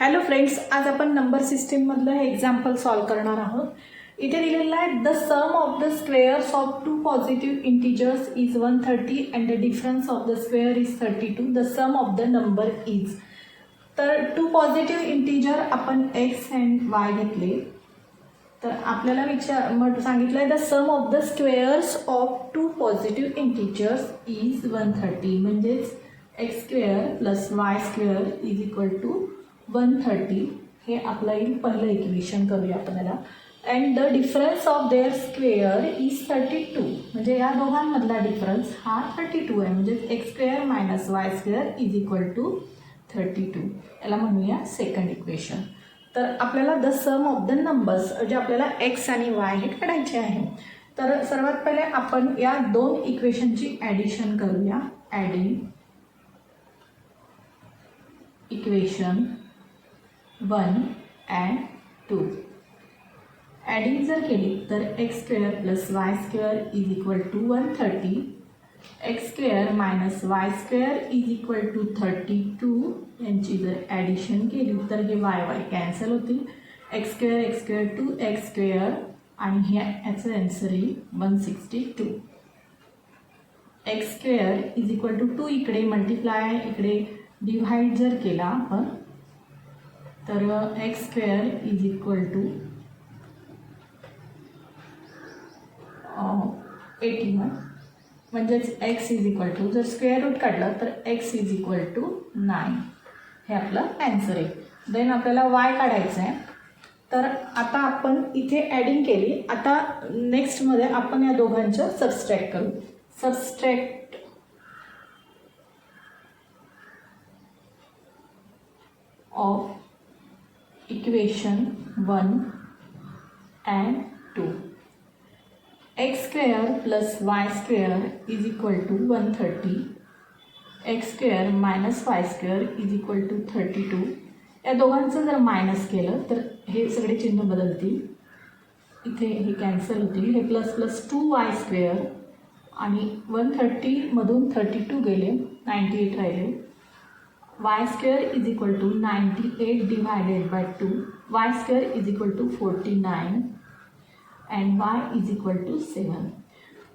Hello friends, आज आपण number सिस्टीममधलं हे एक्झाम्पल सॉल्व करणार आहोत. इथे दिलेलं आहे the sum of the squares of two positive integers is 130 and the difference of the square is 32. The sum of the number is. तर two positive integer आपण एक्स अँड वाय घेतले. तर आपल्याला सांगितलं आहे the sum of the squares of two positive integers is 130. म्हणजेच x square plus y square is equal to 130. हे आपलं येईल पहिलं इक्वेशन करूया आपण याला. And the difference of their square is 32. म्हणजे या दोघांमधला डिफरन्स हा 32 आहे. म्हणजे x square minus y square is equal to 32. याला म्हणूया सेकंड इक्वेशन. तर आपल्याला the sum of the numbers म्हणजे आपल्याला एक्स आणि वाय हे काढायचे आहे. तर सर्वात पहिले आपण या दोन इक्वेशनची ॲडिशन करूया. Adding equation 1 and 2. ॲडिंग जर केली तर x square plus y square is equal to 130. X square minus y square is equal to 32. यांची जर ॲडिशन केली तर हे वाय वाय कॅन्सल होतील. X square two x square आणि ह्याचं आन्सर येईल 162. X square is equal to 2 इकडे मल्टिप्लाय इकडे डिव्हाइड जर केला आपण तर x square is equal to 81. म्हणजेच एक्स इज इक्वल टू जर स्क्वेअर रूट काढलं तर एक्स इज इक्वल टू 9. हे आपलं ॲन्सर आहे. देन आपल्याला वाय काढायचं आहे. तर आता आपण इथे ॲडिंग केली. आता नेक्स्टमध्ये आपण या दोघांचं सबस्ट्रॅक्ट करू. Subtract of equation 1 and 2. X square plus y square is equal to 130. X square minus y square is equal to 32. या दोघांचं जर मायनस केलं तर हे सगळे चिन्ह बदलतील. इथे हे कॅन्सल होतील. हे प्लस प्लस 2y स्क्वेअर आणि 130मधून 32 गेले 98 राहिले. Y square is equal to 98 divided by 2. Y square is equal to 49 and y is equal to 7.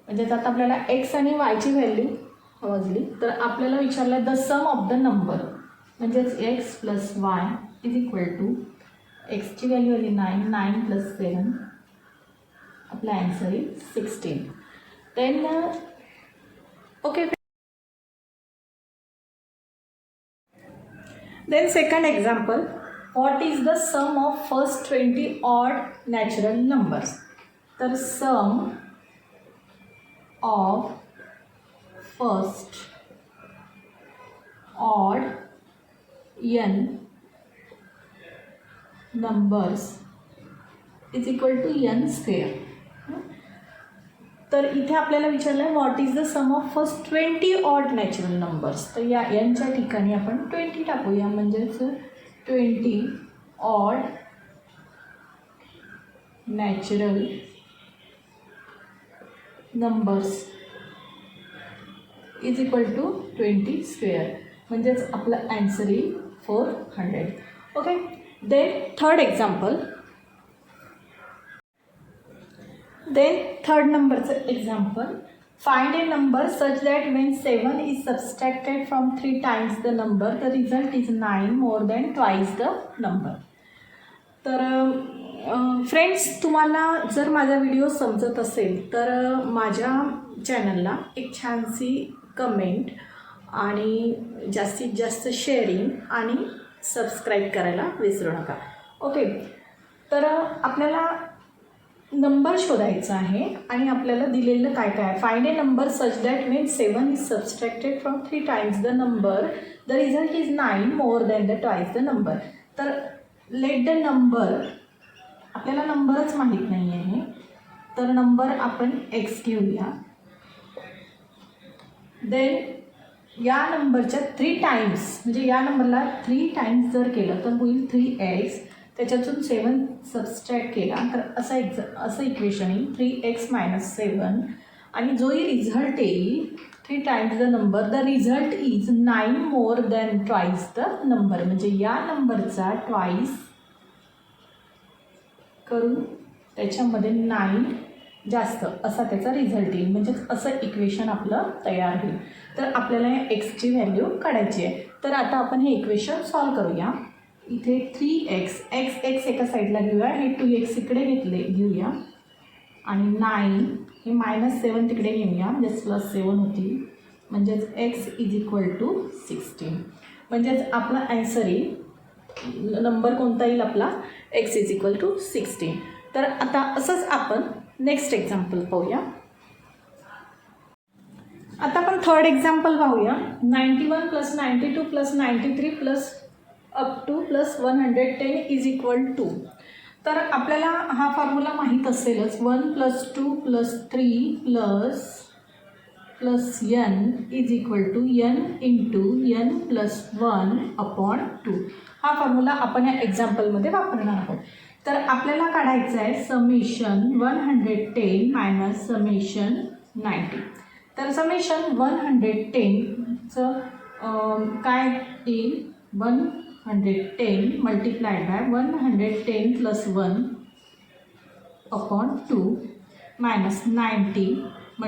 म्हणजेच आता आपल्याला एक्स आणि वायची व्हॅल्यू समजली. तर आपल्याला विचारलं the sum of the number. म्हणजेच X plus Y is equal to एक्सची व्हॅल्यू आली 9 प्लस 7. आपला ॲन्सर आहे 16. Then okay. Then second example, what is the sum of first 20 odd natural numbers? तर sum of first odd n numbers is equal to n square. तर इथे आपल्याला विचारलं आहे what is the sum of first 20 odd natural numbers. तर या यांच्या ठिकाणी आपण 20 टाकूया. म्हणजेच 20 odd natural numbers is equal to 20 square. म्हणजेच आपलं ॲन्सर येईल 400. Okay. Then third example. Then third numberचं example. Find a number such that when 7 is subtracted from 3 times the number, the result is 9 more than twice the number. तर friends, तुम्हाला जर माझा video समजत असेल तर माझ्या चॅनलला एक छानशी कमेंट आणि जास्तीत जास्त शेअरिंग आणि सबस्क्राईब करायला विसरू नका. ओके. तर आपल्याला नंबर शोधायचा आहे आणि आपल्याला दिलेलं काय काय. Find a number such that when 7 is subtracted from 3 times the number the result is 9 more than the twice the number. तर लेट द नंबर. आपल्याला नंबरच माहीत नाही आहे. तर नंबर आपण एक्स घेऊया. देन या नंबरच्या 3 टाइम्स म्हणजे या नंबरला 3 टाइम्स जर केलं तर होईल 3x. त्याच्यातून 7 सबस्ट्रॅक्ट केला तर असं इक्वेशन येईल 3x मायनस 7 आणि जोही रिझल्ट येईल 3 times the number, the result is 9 more than twice the number. म्हणजे या नंबरचा ट्वाईस करून त्याच्यामध्ये 9 जास्त असा त्याचा रिझल्ट येईल. म्हणजे असं इक्वेशन आपलं तयार होईल. तर आपल्याला या एक्सची व्हॅल्यू काढायची आहे. तर आता आपण हे इक्वेशन सॉल्व करूया. इथे 3x x एका साईडला घेऊया, हे 2x इकडे घेऊया आणि 9 हे -7 तिकडे घेऊया, म्हणजेच +7 होतील. म्हणजेच x = 16. म्हणजेच आपला ॲन्सर येईल, नंबर कोणता येईल आपला, x = 16. तर आता असंच आपण नेक्स्ट एक्झाम्पल पाहूया. आता आपण थर्ड एक्झाम्पल पाहूया. 91 + 92 + 93 + up to +110 = 2. तर आपल्याला हा फॉर्म्युला माहीत असेलच. 1 + 2 + 3 + n = n × n + 1/2. हा फॉर्म्युला आपण या एक्झाम्पलमध्ये वापरणार आहोत. तर आपल्याला काढायचं आहे समेशन 110 - समेशन 90. तर समेशन 110चं काय येईल, 110 × 110 + 1/2 -90 ×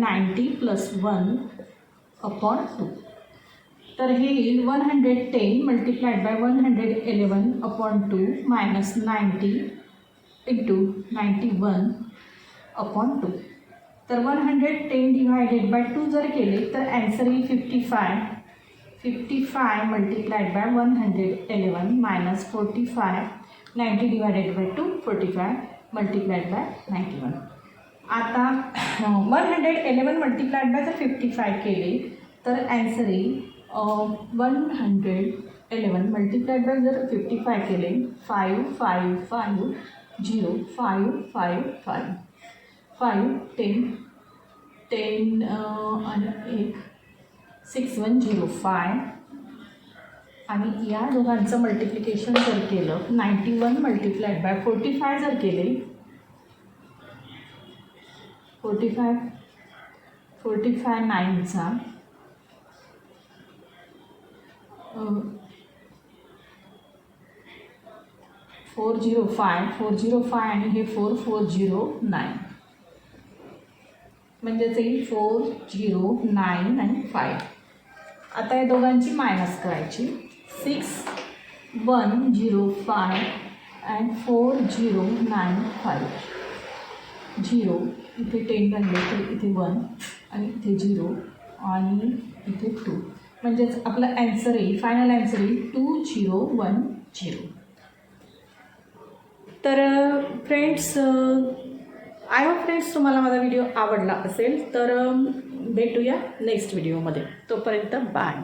90 + 1/2. तर हे येईल 110 × 111/2 -90 × 91/2. तर 110 / 2 जर केले तर ॲन्सर येईल 55. 55 × 111 - 45 90 / 2 45 × 91. आता 111 × जर 55 केले तर ॲन्सर येईल 111 × जर 55 केले 5 5 5 0 5 5 5 5 10 10 आणि 1 6105. आणि या दोघांचं मल्टिप्लिकेशन जर केलं 91 × 45 जर केले 45 9चा 405 405 आणि हे 4409. म्हणजेच येईल 409 आणि 5. आता या दोघांची मायनस करायची. 6105 and 4095 0 इथे 10 राहिले तर इथे 1 आणि इथे 0 आणि इथे 2. म्हणजेच आपला ॲन्सर येईल, फायनल ॲन्सर येईल 2010. तर फ्रेंड्स, आय होप फ्रेंड्स तुम्हाला माझा व्हिडिओ आवडला असेल. तर भेटूया नेक्स्ट व्हिडिओमध्ये. तोपर्यंत बाय.